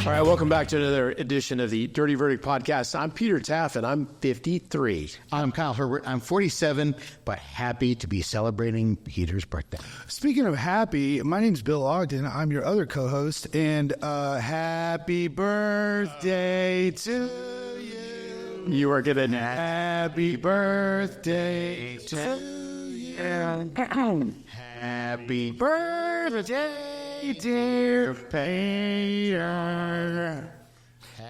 All right, welcome back to another edition of the Dirty Verdict Podcast. I'm Peter Taaffe, and I'm 53. I'm Kyle Herbert. I'm 47, but happy to be celebrating Peter's birthday. Speaking of happy, my name's Bill Ogden. I'm your other co-host, and happy birthday to you. You are getting Happy birthday to you. happy birthday, dear Peter.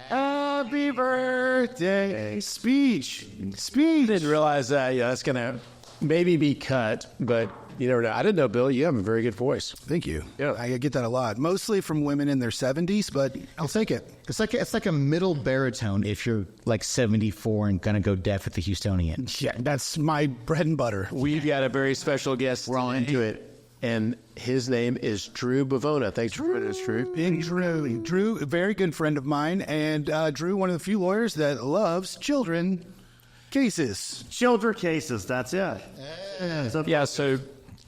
Happy birthday. Speech. Didn't realize that. Yeah, that's going to maybe be cut, but you never know. I didn't know, Bill, you have a very good voice. Thank you. Yeah. I get that a lot. Mostly from women in their 70s, but I'll take it. It's like a middle baritone if you're like 74 and gonna go deaf at the Houstonian. Yeah, that's my bread and butter. We've got a very special guest. We're all into it. And his name is Drew Bivona. Thanks for joining us, Drew. Big Drew. Drew, a very good friend of mine, and Drew, one of the few lawyers that loves children cases. Children cases, that's it. Yeah, so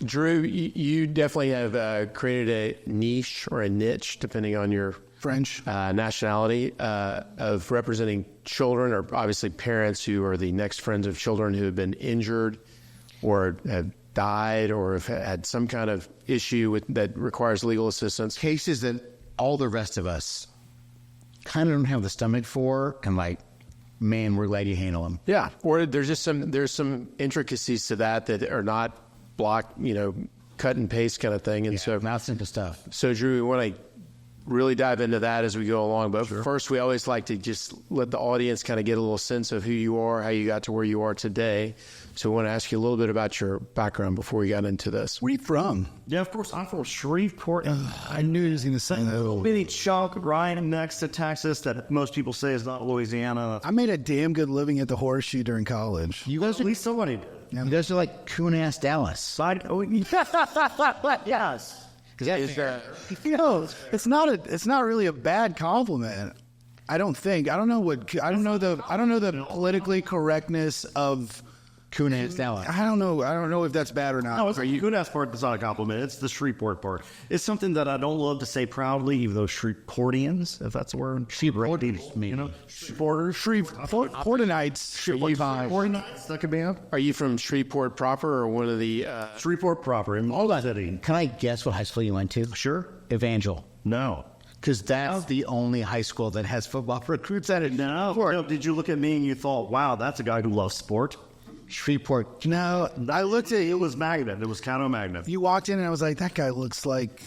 Drew, you definitely have created a niche or a niche, depending on your French. nationality, of representing children, or obviously parents who are the next friends of children who have been injured or have died or have had some kind of issue that requires legal assistance. Cases that all the rest of us kind of don't have the stomach for, and like, man, we're glad you handle them. Yeah, or there's some intricacies to that are not block, cut and paste kind of thing. And so Not simple stuff. So, Drew, we want to really dive into that as we go along. But first, we always like to just let the audience kind of get a little sense of who you are, how you got to where you are today. So we want to ask you a little bit about your background before we got into this. Where are you from? Yeah, of course, I'm from Shreveport. I knew he was going to say that. Bitty chunk right next to Texas that most people say is not Louisiana. I made a damn good living at the Horseshoe during college. You guys At least somebody did. You guys are like coon-ass Dallas. Yes. It's not really a bad compliment. I don't think. I don't know the politically correctness of Coon-ass Dallas. I don't know if that's bad or not. No, it's the good-ass part that's not a compliment. It's the Shreveport part. It's something that I don't love to say proudly, even though Shreveportians, if that's a word. Shreveportians, maybe. Portanites. Portanites, that could be it. Are you from Shreveport proper or one of the... Shreveport proper, in the city. Can I guess what high school you went to? Sure. Evangel. No. Because that's the only high school that has football recruits at it. No. Did you look at me and you thought, wow, that's a guy who loves sport? Shreveport. No, I looked at it. It was Magnet. It was Cato Magnet. you walked in and I was like, that guy looks like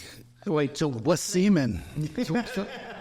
Wait, so a seaman.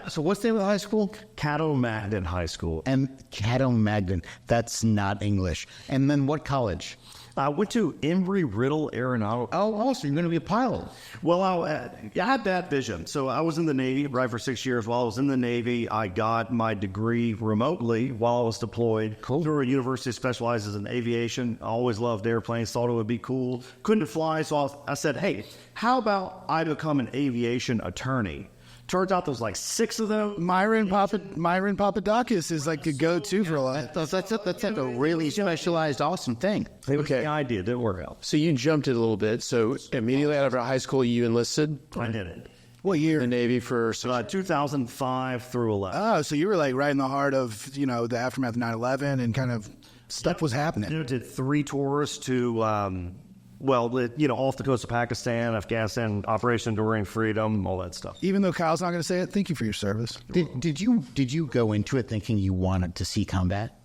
so what's the name of the high school? Cato Magnet High School. And Cato Magden. That's not English. And then what college? I went to Embry-Riddle Aeronautical. Oh, so you're going to be a pilot. Well, I had that vision. So I was in the Navy, right, for 6 years. While I was in the Navy, I got my degree remotely while I was deployed. Cool. Through a university that specializes in aviation. I always loved airplanes, thought it would be cool. Couldn't fly, so I said, hey, how about I become an aviation attorney? Turns out there's like 6 of them. Myron Papadakis is like a go-to for a lot. That's like a really specialized, awesome thing. Okay. The idea didn't work out. So you jumped it a little bit. So immediately out of high school, you enlisted I did it. What year? in the Navy for... 2005 through 11. Oh, so you were like right in the heart of, the aftermath of 9/11 and kind of stuff was happening. Did 3 tours to, off the coast of Pakistan, Afghanistan, Operation Enduring Freedom, all that stuff. Even though Kyle's not going to say it, thank you for your service. Did you go into it thinking you wanted to see combat?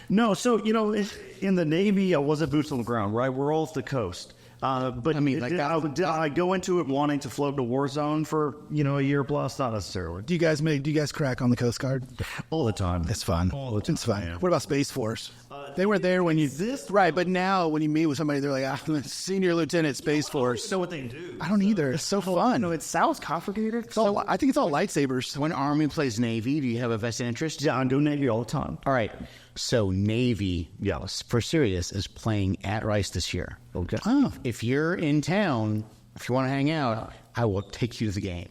No, so, in the Navy, I wasn't boots on the ground, right? We're all off the coast. But I mean, like did I go into it wanting to float to war zone for, a year plus? Not necessarily. Do you guys crack on the Coast Guard? All the time. It's fun. All the time. It's fun. Yeah. What about Space Force? They were there when you... Right, but now when you meet with somebody, they're like, I'm a senior lieutenant, Space Force. know what they do. I don't either. It's so fun. it sounds complicated. I think it's all lightsabers. When Army plays Navy, do you have a vested interest? Yeah, I do Navy all the time. All right. So Navy, Yes. for serious, is playing at Rice this year. Okay. Oh. If you're in town, if you want to hang out, I will take you to the game.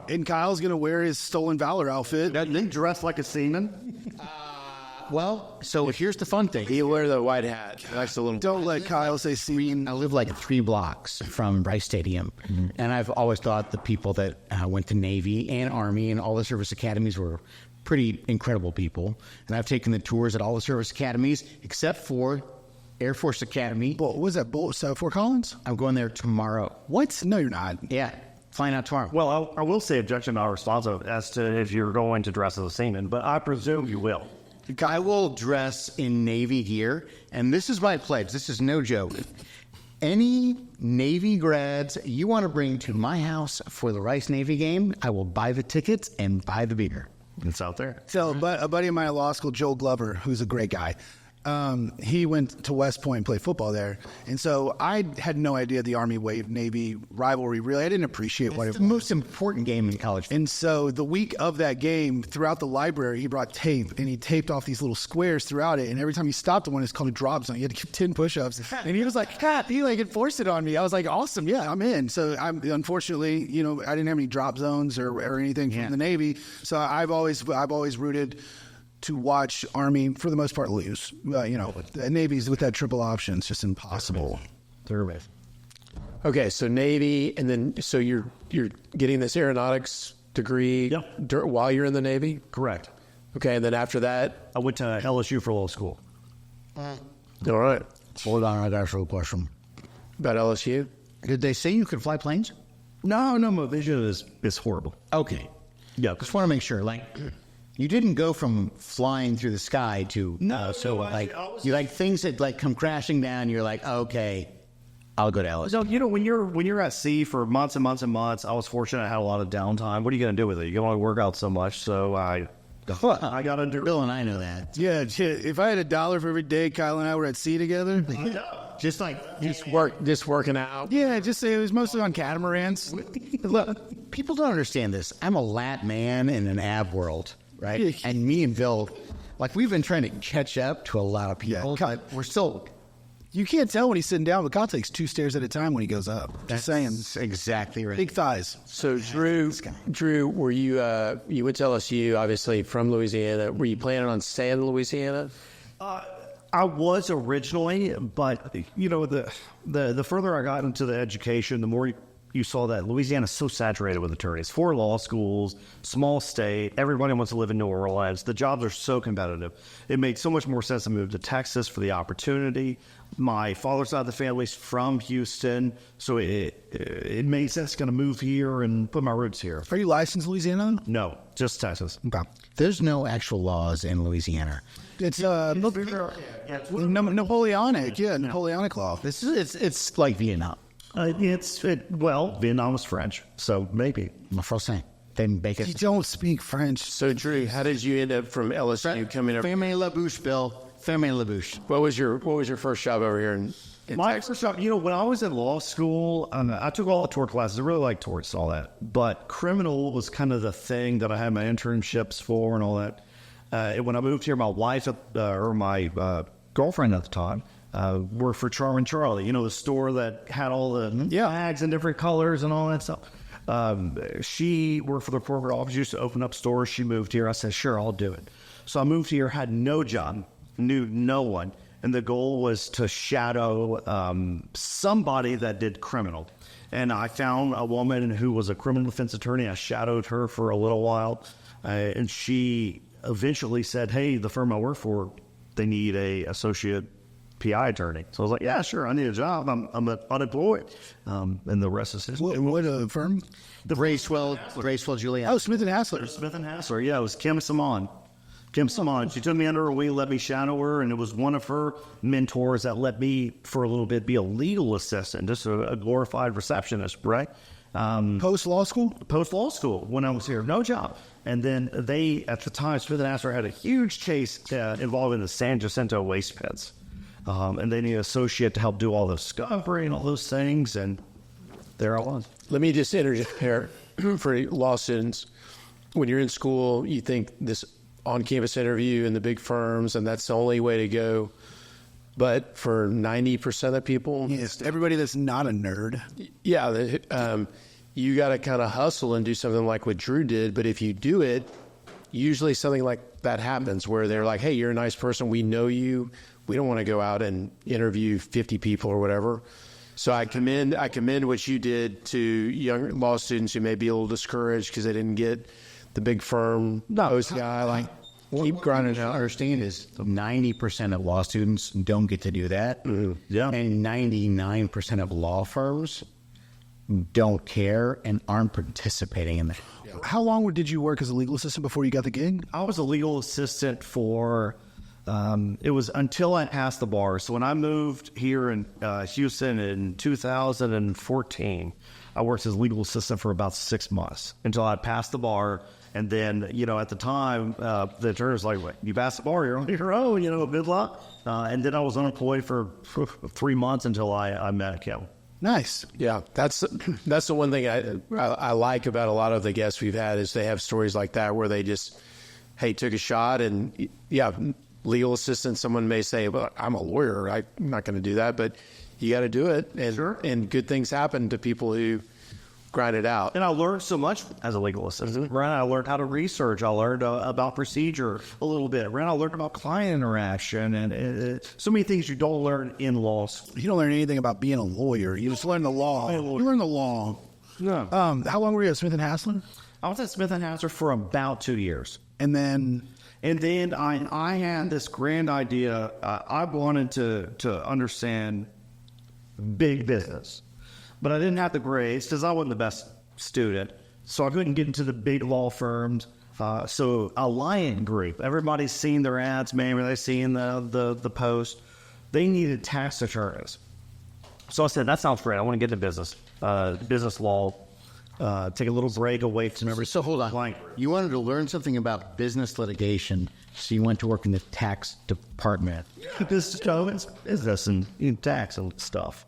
And Kyle's going to wear his Stolen Valor outfit. Dressed like a seaman. Well, so here's the fun thing. He wear the white hat. He likes the little. Don't let Kyle say scene. I live like 3 blocks from Rice Stadium, and I've always thought the people that went to Navy and Army and all the service academies were pretty incredible people. And I've taken the tours at all the service academies except for Air Force Academy. What was that? Fort Collins? I'm going there tomorrow. What? No, you're not. Yeah, flying out tomorrow. Well, I will say objection not responsive as to if you're going to dress as a seaman, but I presume you will. I will dress in Navy gear, and this is my pledge. This is no joke. Any Navy grads you want to bring to my house for the Rice Navy game, I will buy the tickets and buy the beer. It's out there. So, but a buddy of mine at law school, Joel Glover, who's a great guy, he went to West Point and played football there. And so I had no idea the Army-Navy rivalry, really. I didn't appreciate what it It's the most important game in college. And so the week of that game, throughout the library, he brought tape, and he taped off these little squares throughout it. And every time he stopped at one, it's called a drop zone. You had to give 10 push-ups. And he was like, he like enforced it on me. I was like, awesome, yeah, I'm in. So unfortunately, I didn't have any drop zones or anything from the Navy. So I've always rooted to watch Army, for the most part, lose. The Navy's with that triple option, it's just impossible. Okay, so Navy, and then so you're getting this aeronautics degree while you're in the Navy? Correct. Okay, and then after that? I went to LSU for law school. All right. Hold on, I got a question. About LSU? Did they say you could fly planes? No, my vision is horrible. Okay. Yeah. Just want to make sure, you didn't go from flying through the sky to you like things that come crashing down. You're like, okay, I'll go to Ellis. So when you're at sea for months and months and months, I was fortunate. I had a lot of downtime. What are you going to do with it? You can only work out so much. So I got to do. Bill and I know that. Yeah, if I had $1 for every day Kyle and I were at sea together, Just working out. yeah, just say it was mostly on catamarans. look, people don't understand this. I'm a lat man in an ab world, right? And me and Bill, we've been trying to catch up to a lot of people. Yeah, But we're still. You can't tell when he's sitting down, but Kyle takes 2 stairs at a time when he goes up. Just saying. That's exactly right. Big thighs. So Drew, were you went to LSU, obviously from Louisiana. Were you planning on staying in Louisiana? I was originally, but the further I got into the education, the more you saw that Louisiana is so saturated with attorneys. 4 law schools, small state, everybody wants to live in New Orleans. The jobs are so competitive. It made so much more sense to move to Texas for the opportunity. My father's side of the family's from Houston, so it made sense to kind of move here and put my roots here. Are you licensed in Louisiana? No, just Texas. Okay. There's no actual laws in Louisiana. It's Napoleonic. Yeah, Napoleonic law. It's like Vietnam. Vietnam was French, so maybe. My first thing. They make You it. don't speak French. So Drew, how did you end up from LSU coming up? Ferme la bouche, Bill. Ferme la bouche. What was your first job over here in My Texas? first job, when I was in law school, I took all the tort classes. I really like torts, all that. But criminal was kind of the thing that I had my internships for and all that. And when I moved here, my wife or my girlfriend at the time worked for Charming Charlie. The store that had all the bags in different colors and all that stuff. She worked for the corporate office, used to open up stores. She moved here. I said, sure, I'll do it. So I moved here, had no job, knew no one. And the goal was to shadow somebody that did criminal. And I found a woman who was a criminal defense attorney. I shadowed her for a little while. And she eventually said, hey, the firm I work for, they need a associate PI attorney. So I was like, yeah, sure, I need a job. I'm unemployed. And the rest is history. What a firm? Bracewell, Juliet. Oh, Smith & Hassler. Smith & Hassler. Yeah, it was Kim Simon. She took me under her wing, let me shadow her, and it was one of her mentors that let me, for a little bit, be a legal assistant, just a glorified receptionist, right? Post-law school? Post-law school, when I was here. No job. And then they, at the time, Smith & Hassler had a huge case involving the San Jacinto waste pits. And they needed an associate to help do all the discovery and all those things, and there I was. Let me just interject here for law students. When you're in school, you think this on-campus interview in the big firms, and that's the only way to go. But for 90% of people, Yes, everybody that's not a nerd. you got to kind of hustle and do something like what Drew did. But if you do it, usually something like that happens where they're like, hey, you're a nice person. We know you. We don't want to go out and interview 50 people or whatever. So I commend what you did to young law students who may be a little discouraged because they didn't get the big firm OCI. Like, keep grinding out. Understand is 90% of law students don't get to do that. Yeah. And 99% of law firms don't care and aren't participating in that. How long did you work as a legal assistant before you got the gig? I was a legal assistant for, it was until I passed the bar. So when I moved here in Houston in 2014, I worked as a legal assistant for about 6 months until I passed the bar. And then, at the time, the attorney was like, you passed the bar, you're on your own, good luck. And then I was unemployed for 3 months until I met Kim. Nice. Yeah, that's the one thing I like about a lot of the guests we've had is they have stories like that where they just, hey, took a shot. And yeah, legal assistant, someone may say, well, I'm a lawyer. I'm not going to do that. But you got to do it. And, and good things happen to people who grind it out. And I learned so much as a legal assistant. Right? I learned how to research. I learned about procedure a little bit. Right? I learned about client interaction and so many things you don't learn in law school. You don't learn anything about being a lawyer. You just learn the law. You learn the law. No. How long were you at Smith & Hassler? I was at Smith & Hassler for about 2 years. And then I had this grand idea. I wanted to understand big business. But I didn't have the grades because I wasn't the best student. So I couldn't get into the big law firms. So a Lion Group, everybody's seen their ads, maybe they've seen the post. They needed tax attorneys. So I said, that sounds great. I want to get into business law, take a little break away from everything. So hold on. You wanted to learn something about business litigation, so you went to work in the tax department. Business and tax and stuff.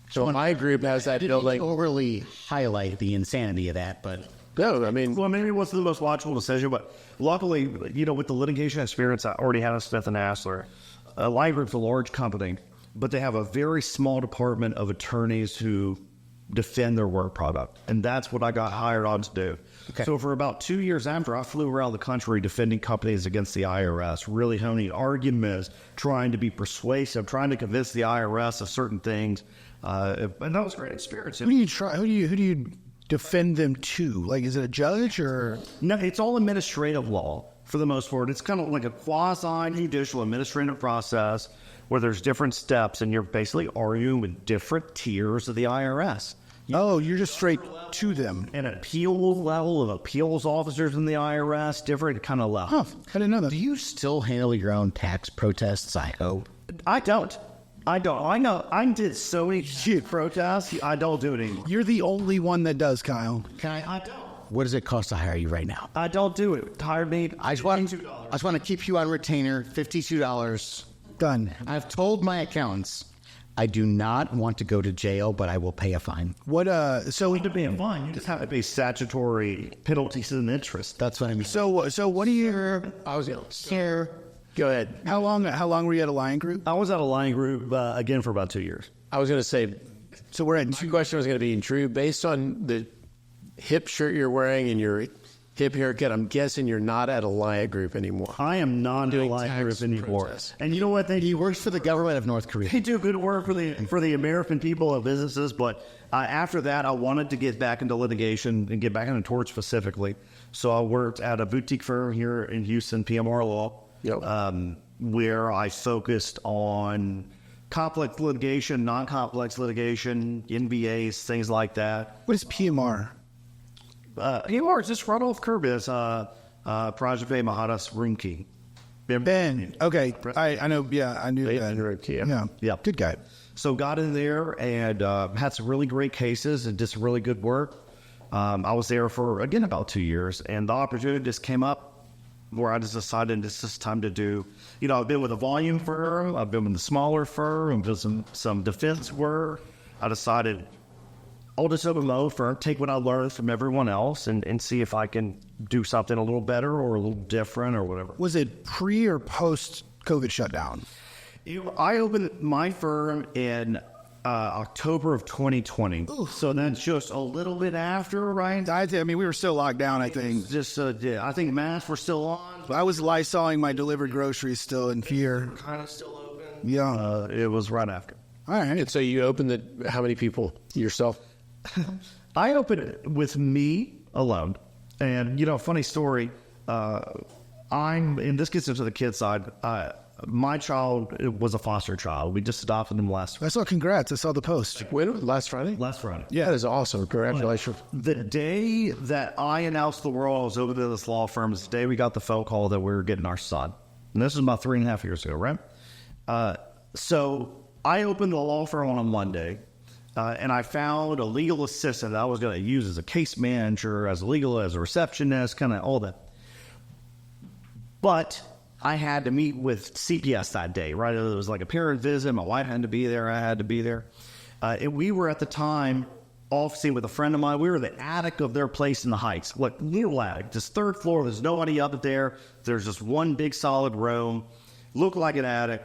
So my group has that building. Overly highlight the insanity of that, but No, I mean, Well, maybe it wasn't the most logical decision, but luckily, with the litigation experience I already had at Smith & Hassler, Lion Group's a large company, but they have a very small department of attorneys who defend their work product. And that's what I got hired on to do. Okay. So for about 2 years after, I flew around the country defending companies against the IRS, really honing arguments, trying to be persuasive, trying to convince the IRS of certain things. And that was a great experience. who do you defend them to? Like, is it a judge or? No, it's all administrative law for the most part. It's kind of like a quasi-judicial administrative process where there's different steps and you're basically arguing with different tiers of the IRS. Oh, you're just straight to them. An appeal level of appeals officers in the IRS, different kind of level. Huh, I didn't know that. do you still handle your own tax protests, I hope? I don't. I know. I did so many protests. I don't do it anymore. You're the only one that does, Kyle. I don't. What does it cost to hire you right now? I don't do it. Hired me. I just want to keep you on retainer, $52. Done. I've told my accountants I do not want to go to jail, but I will pay a fine. What? So To pay a fine, you just have to pay statutory penalties and interest. That's what I mean. So what do you? I was going Here, go ahead. How long were you at a Lion Group? I was at a Lion Group again for about 2 years. I was going to say, So we're at my question was going to be, Drew, based on the hip shirt you're wearing and your hip haircut, I'm guessing you're not at a Lion Group anymore. I am not doing Doing Lion tax Group anymore. protests. And you know what? he works for the government of North Korea. They do good work for the American people and businesses, but after that, I wanted to get back into litigation and get back into torts specifically. So I worked at a boutique firm here in Houston, PMR Law, where I focused on complex litigation, non-complex litigation, NVAs, things like that. What is PMR? PMR is just right off curb is Project Mahadas Roomkey. Ben. Okay. I know. Yeah, I knew that. Yeah. Yeah. Good guy. So got in there and had some really great cases and did some really good work. I was there for, again, about 2 years. And the opportunity just came up where I just decided this is time to do, I've been with a volume firm. I've been with a smaller firm. I've done some defense work. I decided I'll just open my own firm, take what I learned from everyone else and see if I can do something a little better or a little different or whatever. Was it pre or post COVID shutdown? I opened my firm in October of 2020. So that's just a little bit after, right? I mean, we were still locked down, I think. Just, yeah, I think masks were still on. I was Lysoling my delivered groceries still in fear. Kind of still open. Yeah. It was right after. All right. And so you opened how many people yourself? I opened it with me alone. And, funny story. And this gets into the kid side. My child was a foster child. We just adopted him I saw congrats. I saw the post. When? Last Friday? last Friday. Yeah, that is awesome. Congratulations. The day that I announced the world I was over to this law firm is the day we got the phone call that we were getting our son. And this was about 3.5 years ago, right? So I opened the law firm on a Monday, and I found a legal assistant that I was going to use as a case manager, as a receptionist, kind of all that. But I had to meet with CPS that day, right? It was like a parent visit. My wife had to be there. I had to be there. And we were at the time officing with a friend of mine. We were in the attic of their place in the Heights, like little attic, just third floor. There's nobody up there. There's just one big solid room. Looked like an attic.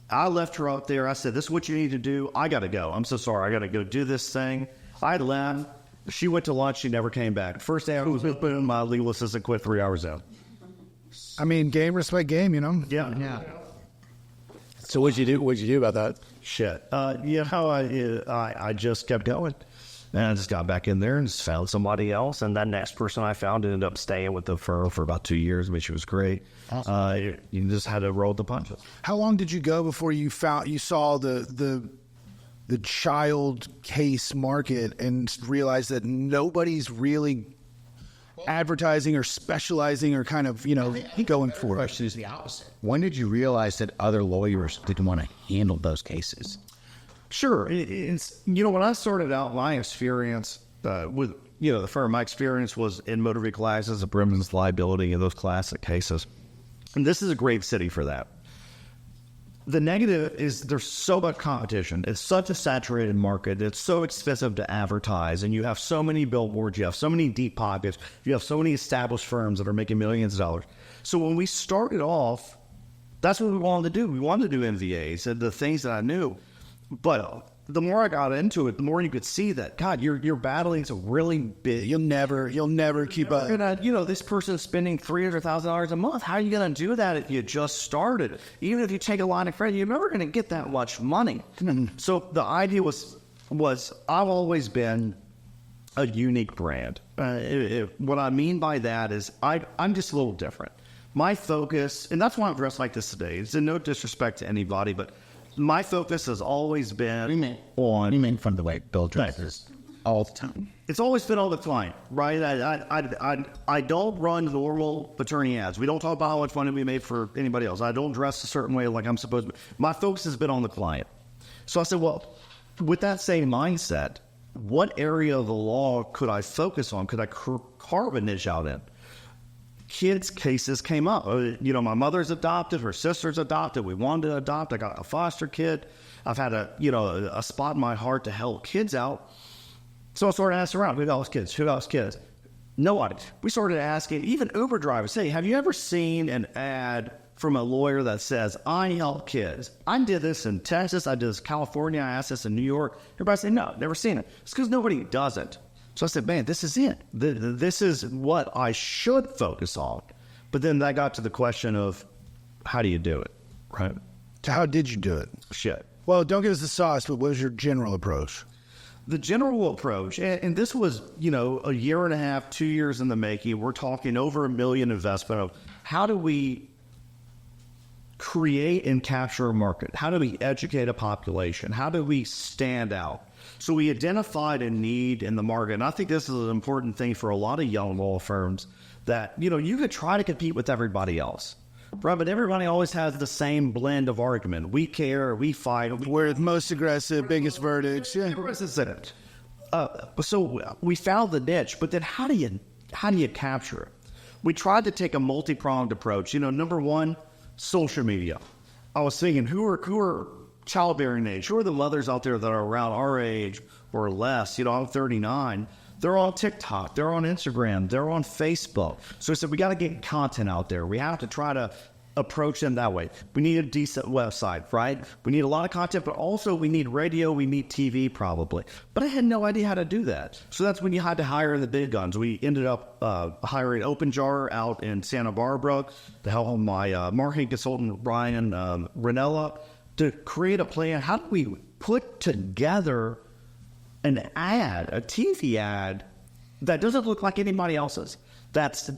I left her up there. I said, "This is what you need to do. I got to go. I'm so sorry. I got to go do this thing." I left. She went to lunch. She never came back. First day I was open, my legal assistant quit 3 hours out. I mean, game, respect game, Yeah. So what'd you do? What'd you do about that? Shit. I just kept going. And I just got back in there and just found somebody else. And that next person I found ended up staying with the firm for about 2 years, which was great. Awesome. You just had to roll the punches. How long did you go before you saw the child case market and realized that nobody's really advertising or specializing or kind of, going for it? Question is the opposite. When did you realize that other lawyers didn't want to handle those cases? Sure. It's when I started out, my experience with, the firm, my experience was in motor vehicle accidents, a premises liability, and those classic cases. And this is a great city for that. The negative is there's so much competition. It's such a saturated market. It's so expensive to advertise, and you have so many billboards. You have so many deep pockets. You have so many established firms that are making millions of dollars. So when we started off, that's what we wanted to do. We wanted to do MVAs and the things that I knew. But the more I got into it, the more you could see that, God, you're battling some really big. You'll never keep up. This person's spending $300,000 a month. How are you going to do that if you just started? Even if you take a line of credit, you're never going to get that much money. So the idea was I've always been a unique brand. What I mean by that is I'm just a little different. My focus, and that's why I'm dressed like this today. It's no disrespect to anybody, but my focus has always been on... You mean from the way Bill dresses all the time. It's always been on the client, right? I don't run normal attorney ads. We don't talk about how much money we made for anybody else. I don't dress a certain way like I'm supposed to. My focus has been on the client. So I said, well, with that same mindset, what area of the law could I focus on? Could I carve a niche out in? Kids' cases came up. My mother's adopted, her sister's adopted. We wanted to adopt. I got a foster kid. I've had a spot in my heart to help kids out. So I started asking around, who else kids? Nobody. We started asking, even Uber drivers, hey, have you ever seen an ad from a lawyer that says, I help kids? I did this in Texas. I did this in California. I asked this in New York. Everybody said, no, never seen it. It's because nobody does it. So I said, man, this is it. This is what I should focus on. But then that got to the question of, how do you do it, right? So how did you do it? Shit. Well, don't give us the sauce, but what was your general approach? The general approach, and this was, a year and a half, 2 years in the making. We're talking over $1 million investment of how do we create and capture a market? How do we educate a population? How do we stand out? So we identified a need in the market, and I think this is an important thing for a lot of young law firms that, you could try to compete with everybody else, right? But everybody always has the same blend of argument. We care, we fight. We're the most aggressive, biggest verdicts. Yeah. So we found the niche, but then how do you capture it? We tried to take a multi-pronged approach. Number one, social media. I was thinking, who are childbearing age? Who are the mothers out there that are around our age or less? I'm 39. They're on TikTok. They're on Instagram. They're on Facebook. So I said, we got to get content out there. We have to try to approach them that way. We need a decent website, right? We need a lot of content, but also we need radio, we need TV probably. But I had no idea how to do that. So that's when you had to hire the big guns. We ended up hiring OpenJar out in Santa Barbara to help my marketing consultant, Brian Ranella, to create a plan. How do we put together an ad, a TV ad, that doesn't look like anybody else's? That's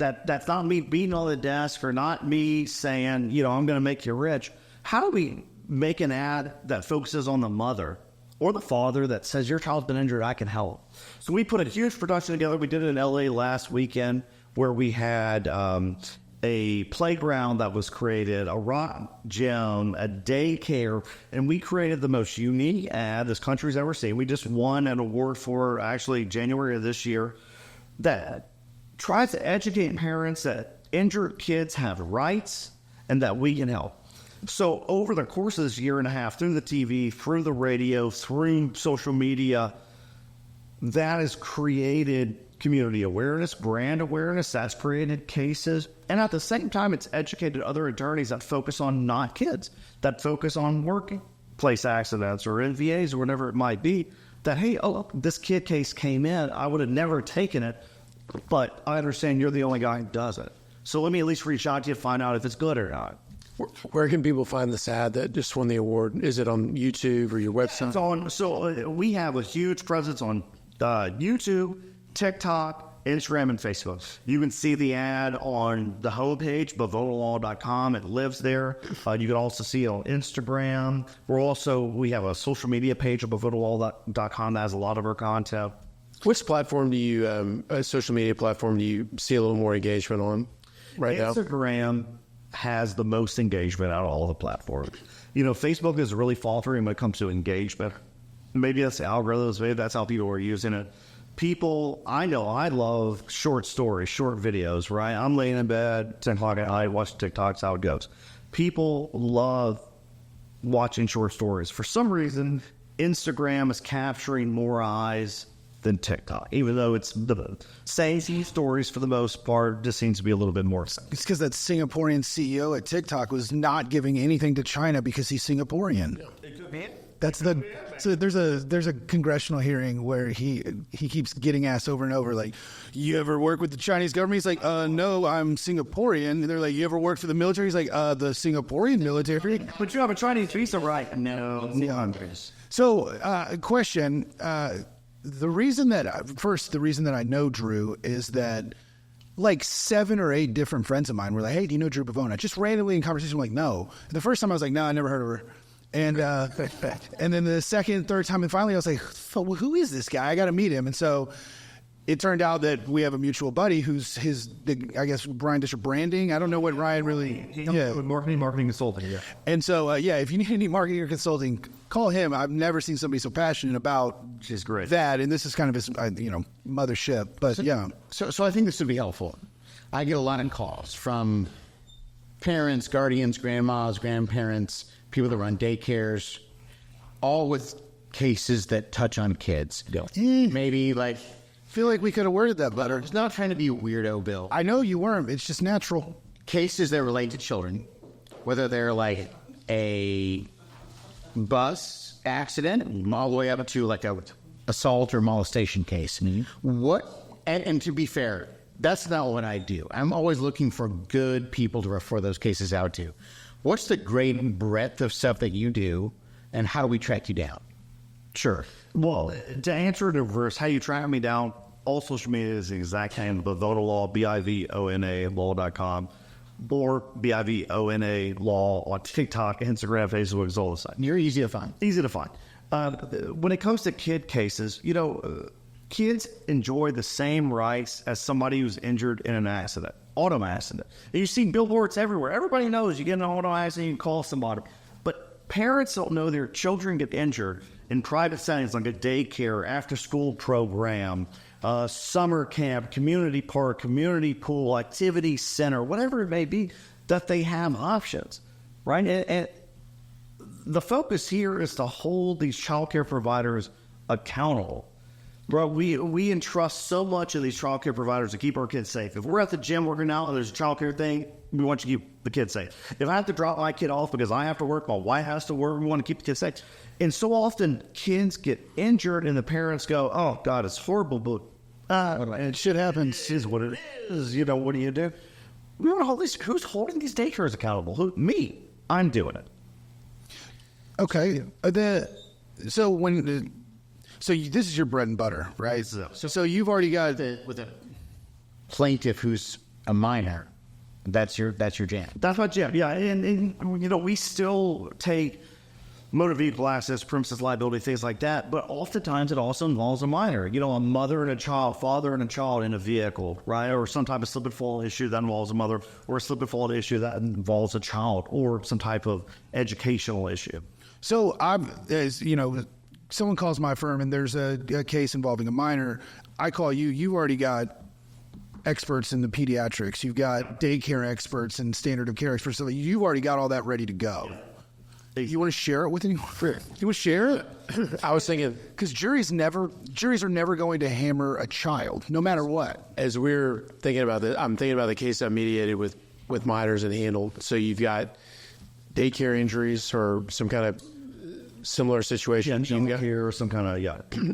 not me beating on the desk or not me saying, you know, I'm going to make you rich. How do we make an ad that focuses on the mother or the father that says, your child's been injured, I can help? So we put a huge production together. We did it in LA last weekend where we had a playground that was created, a rock gym, a daycare, and we created the most unique ad this country's ever seen. We just won an award for actually January of this year that tries to educate parents that injured kids have rights and that we can help. So over the course of this year and a half, through the TV, through the radio, through social media, that has created community awareness, brand awareness, that's created cases. And at the same time, it's educated other attorneys that focus on not kids, that focus on workplace accidents or NVAs or whatever it might be, that, hey, oh, this kid case came in, I would have never taken it, but I understand you're the only guy who does it. So let me at least reach out to you, find out if it's good or not. Where can people find this ad that just won the award? Is it on YouTube or your website? It's on. So we have a huge presence on YouTube, TikTok, Instagram, and Facebook. You can see the ad on the homepage, bivonalaw.com. It lives there. You can also see it on Instagram. We have a social media page of bivonalaw.com that has a lot of our content. Which platform do you, social media platform, do you see a little more engagement on right now? Instagram has the most engagement out of all the platforms. You know, Facebook is really faltering when it comes to engagement. Maybe that's the algorithms. Maybe that's how people are using it. People, I know I love short stories, short videos, right? I'm laying in bed, 10 o'clock at night, watching TikToks, how it goes. People love watching short stories. For some reason, Instagram is capturing more eyes than TikTok, even though it's the same stories for the most part, just seems to be a little bit more. It's because that Singaporean CEO at TikTok was not giving anything to China because he's Singaporean. That's the so there's a congressional hearing where he keeps getting asked over and over, like, you ever work with the Chinese government? He's like, no, I'm Singaporean. And they're like, you ever work for the military? He's like, the Singaporean military. But you have a Chinese visa, right? No. So, question. The reason that I know Drew is that like 7 or 8 different friends of mine were like, hey, do you know Drew Bivona? Just randomly in conversation, I'm like, no. And the first time I was like, no, I never heard of her. And then the second, third time, and finally I was like, well, who is this guy? I got to meet him. And so it turned out that we have a mutual buddy who's I guess, Brian Disher branding. I don't know what Ryan really... Marketing consulting, yeah. And so, if you need any marketing or consulting, call him. I've never seen somebody so passionate about that. And this is kind of his, mothership. But, So I think this would be helpful. I get a lot of calls from parents, guardians, grandmas, grandparents, people that run daycares, all with cases that touch on kids. Maybe like... feel like we could have worded that better. It's not trying to be a weirdo, Bill. I know you weren't. It's just natural. Cases that relate to children, whether they're like a bus accident all the way up to like a assault or molestation case. Mm-hmm. And to be fair, that's not what I do. I'm always looking for good people to refer those cases out to. What's the great breadth of stuff that you do, and how do we track you down? Sure. Well, to answer it in reverse, how you track me down, all social media is the exact same. Bivona Law, Bivona law.com, or Bivona Law on TikTok, Instagram, Facebook, is all the same. You're easy to find. Easy to find. When it comes to kid cases, kids enjoy the same rights as somebody who's injured in an accident, auto accident. And you see billboards everywhere. Everybody knows you get in an auto accident, you can call somebody. But parents don't know their children get injured in private settings like a daycare, after-school program, summer camp, community park, community pool, activity center, whatever it may be, that they have options, right? And the focus here is to hold these child care providers accountable. Bro, we entrust so much of these child care providers to keep our kids safe. If we're at the gym working out and there's a child care thing, We want you to keep the kids safe. If I have to drop my kid off because I have to work, my wife has to work, we want to keep the kids safe. And so often kids get injured and the parents go, oh, God, it's horrible, but And shit happens. it is what it is. You know, what do you do? We want to hold these. Who's holding these daycares accountable? Who? Me. I'm doing it. Okay. This is your bread and butter, right? So you've already got With a plaintiff who's a minor, that's your jam. That's my jam. Yeah, and you know, we still take motor vehicle access, premises liability, things like that, but oftentimes it also involves a minor. You know, a mother and a child, father and a child in a vehicle, right? Or some type of slip and fall issue that involves a mother, or a slip and fall issue that involves a child, or some type of educational issue. So someone calls my firm and there's a case involving a minor. I call you. You've already got experts in the pediatrics. You've got daycare experts and standard of care experts. So you've already got all that ready to go. You want to share it with anyone? You want to share it? I was thinking, because juries are never going to hammer a child, no matter what. as we're thinking about this, I'm thinking about the case I mediated with minors and handled. So you've got daycare injuries or some kind of similar situation. Here or some kind of,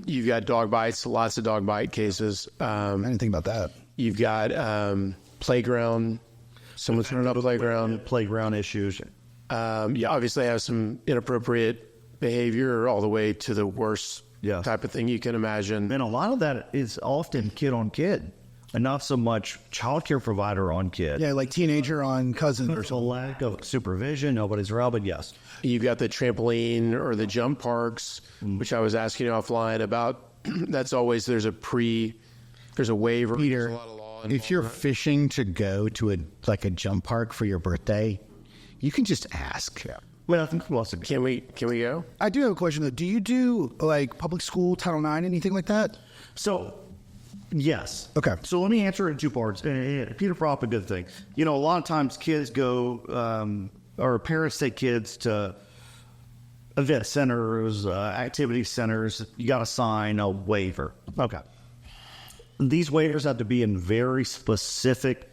You've got dog bites, lots of dog bite cases. I didn't think about that. You've got playground, someone's turned up a playground issues. You obviously have some inappropriate behavior all the way to the worst type of thing you can imagine. And a lot of that is often kid on kid, and not so much child care provider on kid. Yeah, like teenager on cousin or There's a something. lack of supervision. Nobody's around, but yes. You've got the trampoline or the jump parks, which I was asking you offline about. That's always, there's a waiver. Peter, There's a lot of law if involved you're in that. fishing to go to a jump park for your birthday, you can just ask. Yeah. Well, I think who else? Can we go? I do have a question though. Do you do like public school, Title IX, anything like that? So, yes. Okay. So let me answer it in two parts. Peter brought up a good thing. You know, a lot of times kids go, or parents take kids to event centers, activity centers. You got to sign a waiver. Okay. These waivers have to be in very specific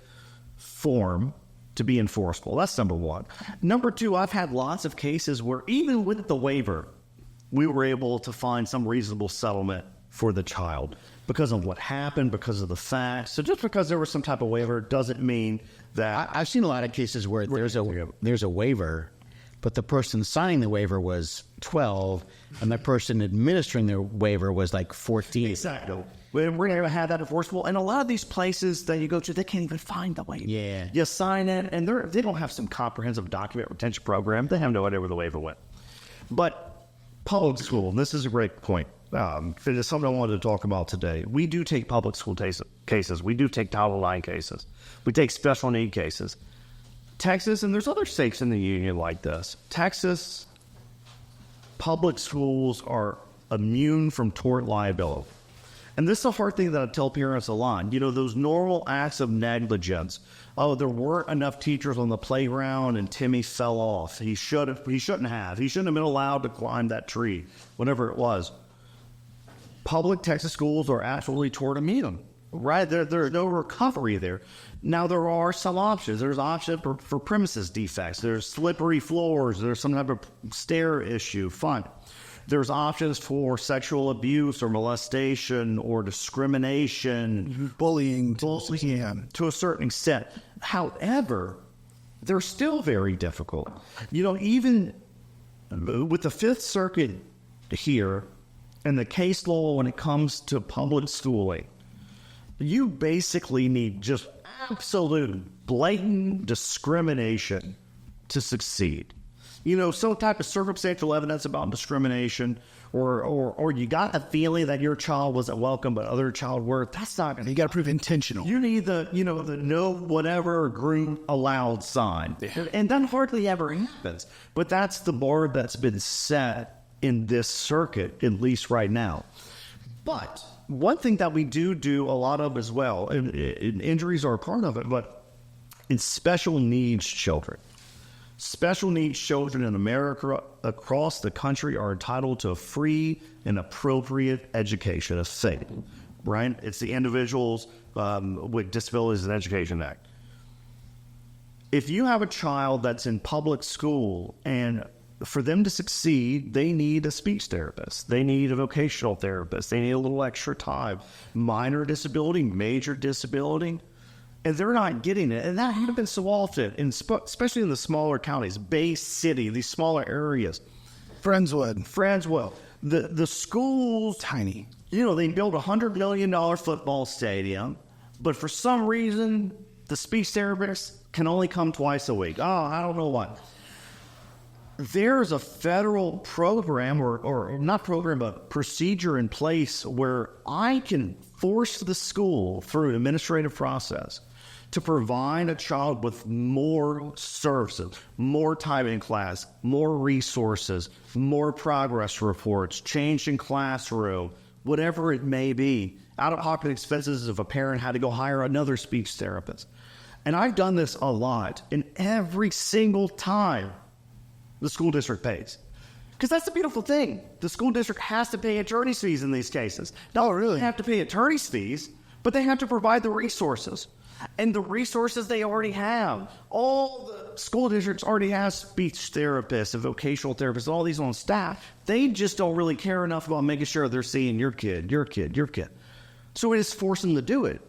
form to be enforceable. That's number one. Number two, I've had lots of cases where even with the waiver, we were able to find some reasonable settlement for the child because of what happened, because of the facts. So just because there was some type of waiver doesn't mean that... I've seen a lot of cases where there's a waiver, but the person signing the waiver was 12, and the person administering the waiver was like 14. Exactly. We're going to have that enforceable. And a lot of these places that you go to, they can't even find the waiver. Yeah. You sign it, and they don't have some comprehensive document retention program. They have no idea where the waiver went. But public school, and this is a great point. It is something I wanted to talk about today. We do take public school cases. We do take Title IX cases. We take special need cases. Texas, and there's other states in the union like this. Texas, public schools are immune from tort liability. And this is a hard thing that I tell parents a lot. You know, those normal acts of negligence. Oh, there weren't enough teachers on the playground and Timmy fell off. He shouldn't have. He shouldn't have been allowed to climb that tree, whatever it was. Public Texas schools are absolutely tort immune, right? There's no recovery there. Now, there are some options. There's options for premises defects. There's slippery floors. There's some type of stair issue. Fine. There's options for sexual abuse or molestation or discrimination. Bullying. To a certain extent. However, they're still very difficult. You know, even with the Fifth Circuit here and the case law when it comes to public schooling, you basically need just absolute blatant discrimination to succeed. You know, some type of circumstantial evidence about discrimination, or you got a feeling that your child wasn't welcome, but other child were. That's not going to. You got to prove intentional. You need the no whatever group allowed sign, and that hardly ever happens. But that's the bar that's been set in this circuit, at least right now. But one thing that we do a lot of as well, and injuries are a part of it, but it's special needs children. Special needs children in America across the country are entitled to a free and appropriate education, a thing, right? It's the Individuals with Disabilities and Education Act. if you have a child that's in public school and for them to succeed, they need a speech therapist. They need a vocational therapist. They need a little extra time. Minor disability, major disability, and they're not getting it. And that happens so often, especially in the smaller counties, Bay City, these smaller areas. Friendswood. The schools, Tiny. they built $100 million football stadium, but for some reason, the speech therapist can only come twice a week. Oh, I don't know what. There's a federal program or not program, but procedure in place where I can force the school through an administrative process to provide a child with more services, more time in class, more resources, more progress reports, change in classroom, whatever it may be. Out-of-pocket expenses if a parent had to go hire another speech therapist. And I've done this a lot, and every single time the school district pays. Because that's the beautiful thing. The school district has to pay attorney's fees in these cases. Oh, really? They have to pay attorney's fees, but they have to provide the resources. And the resources they already have. All the school districts already have speech therapists and vocational therapists, all these on staff. They just don't really care enough about making sure they're seeing your kid. So it is forcing them to do it.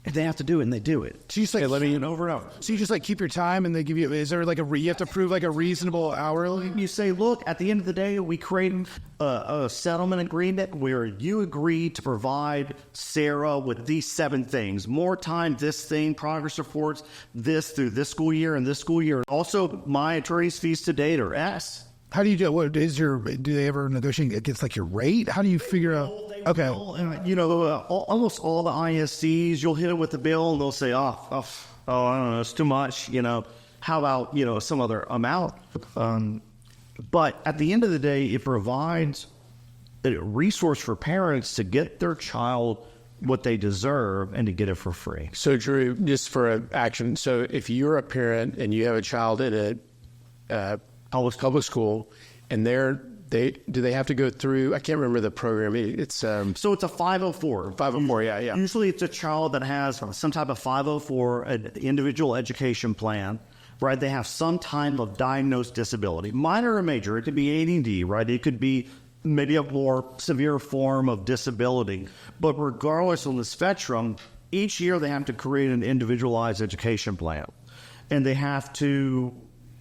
And they have to do it, and they do it. So you just like over and over. So you just like keep your time, and they give you. Is there like you have to prove like a reasonable hourly? You say, look, at the end of the day, we create a settlement agreement where you agree to provide Sarah with these 7 things: more time, this thing, progress reports, this through this school year and this school year. Also, my attorney's fees to date are S. How do you do it? What is your? Do they ever negotiate against like your rate? How do you figure out? Okay. Almost all the ISCs, you'll hit them with the bill, and they'll say, I don't know, it's too much. How about some other amount? But at the end of the day, it provides a resource for parents to get their child what they deserve and to get it for free. So, Drew, just for action, so if you're a parent and you have a child in a public school, and do they have to go through? I can't remember the program. It's so it's a 504. 504, yeah. Usually, it's a child that has some type of 504, an individual education plan. Right? They have some type of diagnosed disability, minor or major. It could be ADD, right? It could be maybe a more severe form of disability. But regardless on the spectrum, each year they have to create an individualized education plan, and they have to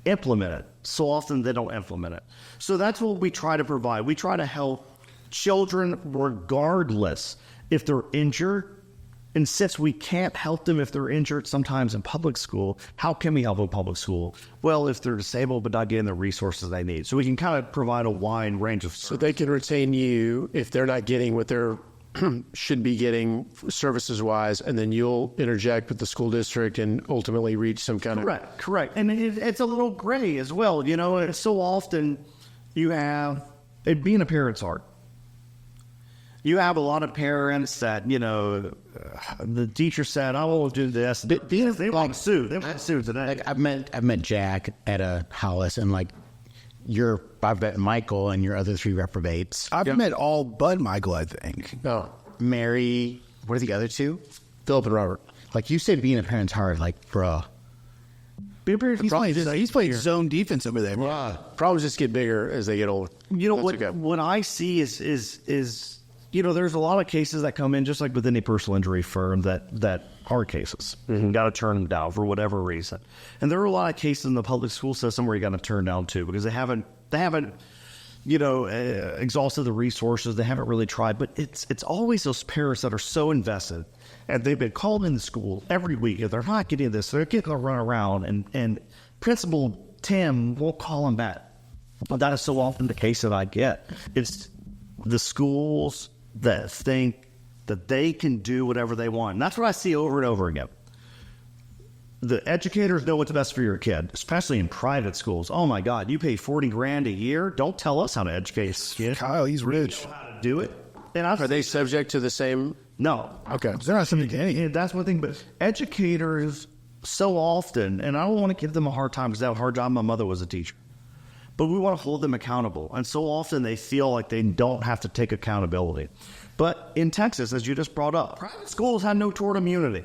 implement it. So often they don't implement it. So that's what we try to provide. We try to help children regardless if they're injured. And since we can't help them if they're injured sometimes in public school, how can we help in public school? Well, if they're disabled but not getting the resources they need. So we can kind of provide a wide range of services. So they can retain you if they're not getting what they're should be getting services-wise, and then you'll interject with the school district and ultimately reach some kind of... Correct. And it's a little gray as well. So often you have... It being a parent's hard. You have a lot of parents that, the teacher said, I won't do this. They want to sue. They want to sue today. Like I've met Jack at a Hollis, and I've met Michael and your other 3 reprobates. I've met all but Michael, I think. Oh, Mary. What are the other 2? Philip and Robert. Like you said, being a parent's hard. Like, bruh. He's playing zone defense over there. Problems just get bigger as they get older. What I see is there's a lot of cases that come in just like with any personal injury firm that are cases. Mm-hmm. Got to turn them down for whatever reason. And there are a lot of cases in the public school system where you got to turn down too because they haven't exhausted the resources. They haven't really tried. But it's always those parents that are so invested, and they've been called into school every week. If they're not getting this, they're getting to run around, and Principal Tim won't call them back. But that is so often the case that I get. It's the schools that think that they can do whatever they want. And that's what I see over and over again. The educators know what's best for your kid, especially in private schools. Oh my God, you pay $40,000 a year? Don't tell us how to educate a kid. Kyle, he's rich. We know how to do it. And Are they subject to the same? No. Okay. They're not subject to anything. That's one thing. But educators so often, and I don't want to give them a hard time because I have a hard job. My mother was a teacher. But we want to hold them accountable. And so often they feel like they don't have to take accountability. But in Texas, as you just brought up, private schools have no tort immunity.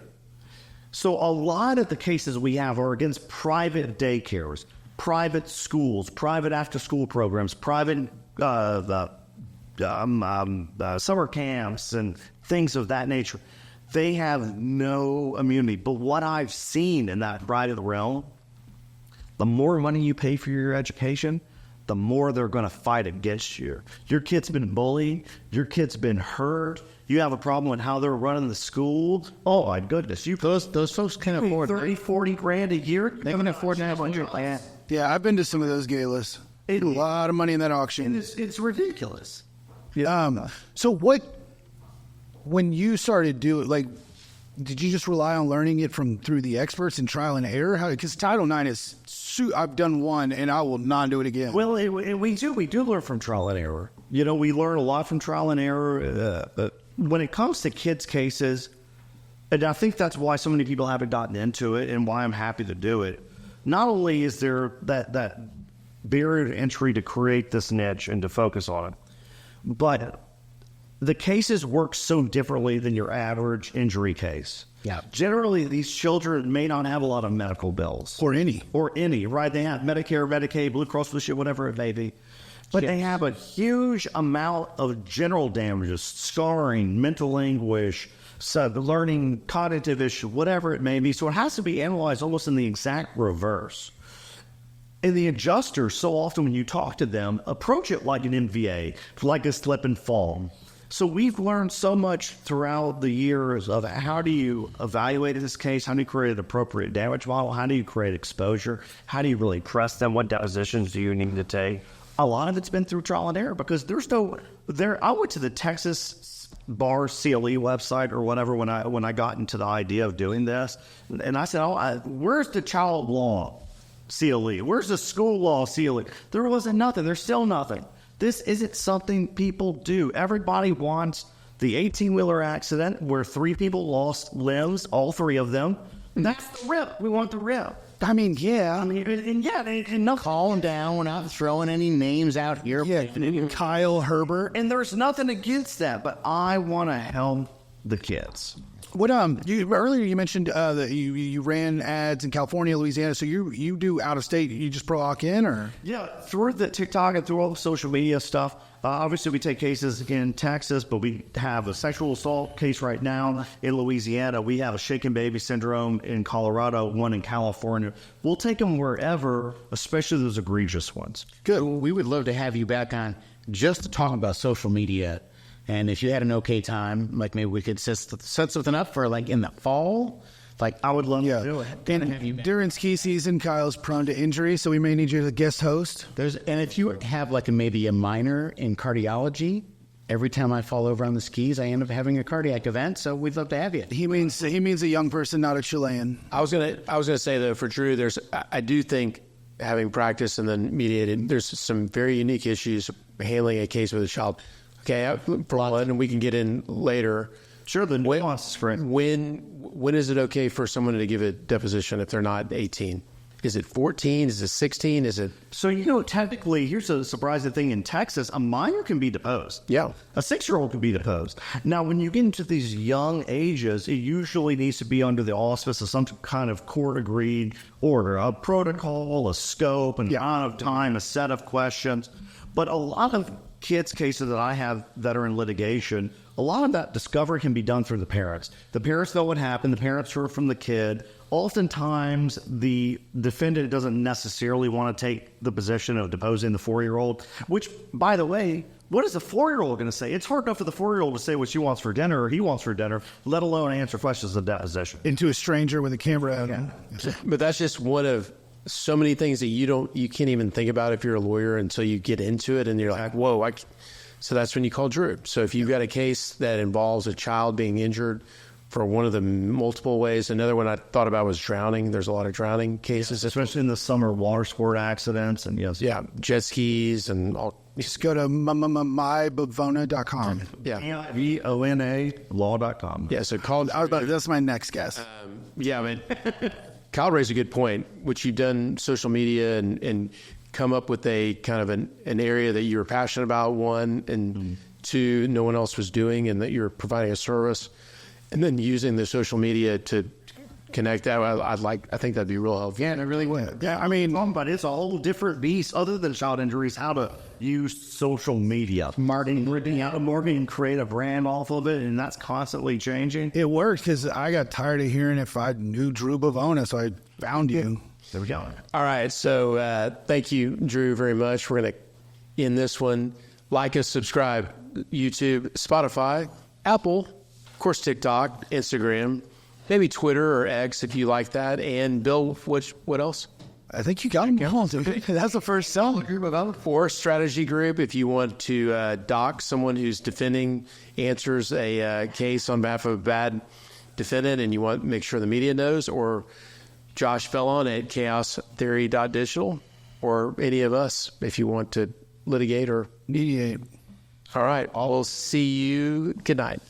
So a lot of the cases we have are against private daycares, private schools, private after-school programs, private summer camps, and things of that nature. They have no immunity. But what I've seen in that private realm, the more money you pay for your education, the more they're going to fight against you. Your kid's been bullied. Your kid's been hurt. You have a problem with how they're running the school. Oh, my goodness. Those folks can afford 30, 40 grand a year. They can afford to have $100,000. Yeah, I've been to some of those galas. A lot of money in that auction. It's ridiculous. So when you started doing, like, did you just rely on learning it through the experts and trial and error? Because Title IX is, I've done one and I will not do it again. Well, we do learn from trial and error. You know, we learn a lot from trial and error. When it comes to kids' cases, and I think that's why so many people haven't gotten into it and why I'm happy to do it. Not only is there that barrier to entry to create this niche and to focus on it, but the cases work so differently than your average injury case. Yeah. Generally, these children may not have a lot of medical bills. Or any, right? They have Medicare, Medicaid, Blue Cross Blue Shield, whatever it may be. But they have a huge amount of general damages, scarring, mental anguish, learning, cognitive issue, whatever it may be. So it has to be analyzed almost in the exact reverse. And the adjusters, so often when you talk to them, approach it like an MVA, like a slip and fall. So we've learned so much throughout the years of how do you evaluate this case, how do you create an appropriate damage model, how do you create exposure, how do you really press them, what depositions do you need to take. A lot of it's been through trial and error because I went to the Texas Bar CLE website or whatever when I got into the idea of doing this, and I said, where's the child law CLE? Where's the school law CLE? There wasn't nothing. There's still nothing. This isn't something people do. Everybody wants the 18-wheeler accident where 3 people lost limbs, all 3 of them. That's the rip. We want the rip. I mean, yeah. And no, Calm down. We're not throwing any names out here. Yeah, Kyle, Herbert. and there's nothing against that, but I want to help the kids. What earlier you mentioned that you ran ads in California, Louisiana. So you do out of state. You just pro hoc in, or Yeah, through the TikTok and through all the social media stuff. Obviously, we take cases in Texas, but we have a sexual assault case right now in Louisiana. We have a shaken baby syndrome in Colorado, one in California. We'll take them wherever, especially those egregious ones. Good. We would love to have you back on just to talk about social media. And if you had an okay time, like maybe we could set something up for like in the fall. Like I would love to do it. And during ski season, Kyle's prone to injury, so we may need you as a guest host. And if you have like maybe a minor in cardiology, every time I fall over on the skis, I end up having a cardiac event. So we'd love to have you. He means a young person, not a Chilean. I was gonna say though, for Drew, I do think having practice and then mediated, there's some very unique issues handling a case with a child. Okay, for one, and we can get in later. Sure, the nuance is great. When is it okay for someone to give a deposition if they're not 18? Is it 14? Is it 16? Is it? So, technically, here's a surprising thing. In Texas, a minor can be deposed. Yeah. A 6-year-old can be deposed. Now, when you get into these young ages, it usually needs to be under the auspice of some kind of court-agreed order, a protocol, a scope, an amount of time, a set of questions. But a lot of kids' cases that I have that are in litigation, a lot of that discovery can be done through the parents. The parents know what happened. The parents heard from the kid. Oftentimes, the defendant doesn't necessarily want to take the position of deposing the 4-year-old, which, by the way, what is the 4-year-old going to say? It's hard enough for the 4-year-old to say what she wants for dinner or he wants for dinner, let alone answer questions of deposition. Into a stranger with a camera out. Yeah. But that's just one of so many things that you can't even think about if you're a lawyer until you get into it and you're like, whoa. So that's when you call Drew. So if you've got a case that involves a child being injured for one of the multiple ways, another one I thought about was drowning. There's a lot of drowning cases. Especially in the summer water sport accidents and Yeah, jet skis and all. Just go to mybivona.com. Yeah. Vona law.com. Yeah, so call. That's my next guess. Kyle raised a good point, which you've done social media and come up with a kind of an area that you were passionate about, one, and two, no one else was doing, and that you're providing a service, and then using the social media to connect that. I think that'd be real helpful. Yeah, it really would. Yeah, I mean, But it's a whole different beast other than child injuries, how to use social media. Marketing, how to market and create a brand off of it, and that's constantly changing. it worked because I got tired of hearing if I knew Drew Bivona, so I found you. There we go. All right. So thank you, Drew, very much. We're going to end this one. Like us, subscribe, YouTube, Spotify, Apple, of course, TikTok, Instagram, maybe Twitter or X if you like that. And Bill, what else? I think you got him all, dude. That's the first sell. Or strategy group if you want to dock someone who's defending, answers a case on behalf of a bad defendant, and you want to make sure the media knows. Or Josh Fellon at chaostheory.digital, or any of us if you want to litigate or Mediate. all right. We'll see you. Good night.